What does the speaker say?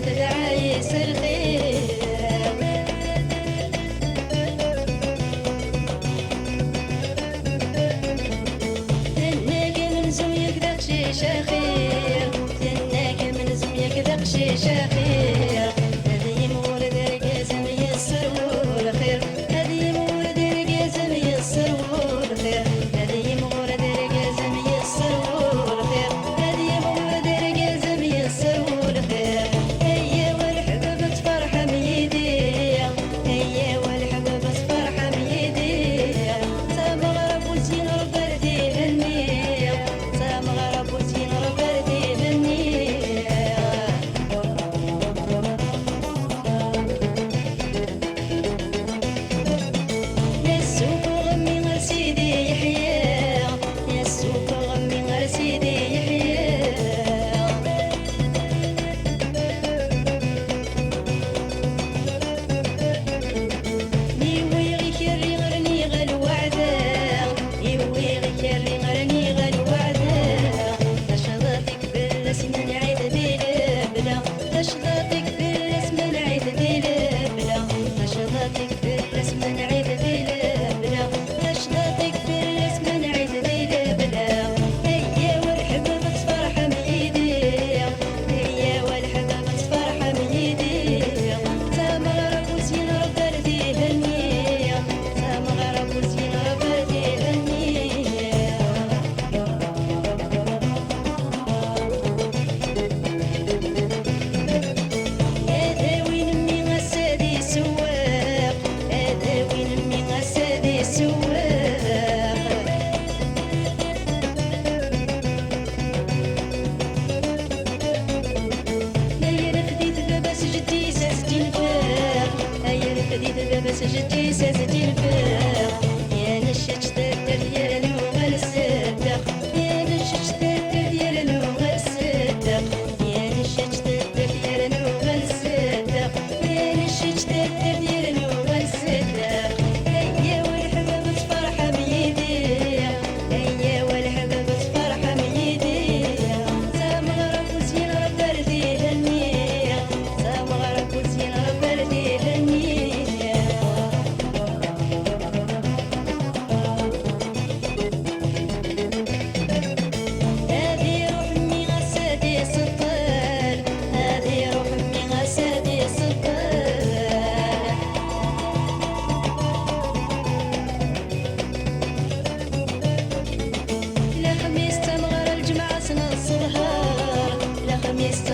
تدعيس الخير تناك من زميك ذاك شي شخير تناك من زميك ذاك شي شخير هذي مولد رقاسم يسر والخير هذي مولد رقاسم يسر والخير هذي مولد رقاسم يسر والخير هذي مولد رقاسم يسر والخير هيا والحباب تفرح بيدي هيا والحباب تفرح بيدي تا مغرب وزين ربردي هني تا مغرب وزين ربردي هني يا السوق غمي غير سيدي يحيى يا السوق غمي غير سيدي يحيى يوي كيري غرني غل وعدا يوي كيري غرني غل وعدا تشغلتك بالاسم نعيد بلا تشغلتك بالاسم نعيد بلا تشغلتك بالاسم نعيد بلا تشغلتك بالاسم نعيد بلا هيا والحباب تفرح بيدي هيا والحباب تفرح بيدي تا مغرب وزين ربردي هني تا مغرب وزين ربردي هني هذا وين امي غسادي سواق هذا وين امي غسادي سواق هيا رفديت بابا سجدي سازتي الفاق هيا رفديت بابا سجدي سازتي الفاق يا نشج تدر يا لوغ الصدق يا نشج تدر يا لوغ الصدق يا نشج تدر يا لوغ الصدق يا نشج تدر يا لوغ الصدق هيا والحباب تفرح بيدي هيا والحباب تفرح بيدي تا مغرب وزين ربردي هني تا مغرب وزين ربردي هني هذه روح امي غسادي سطال هذه روح امي غسادي سطال لا خميس تمغر الجمعة سنة الصبحار لا خميس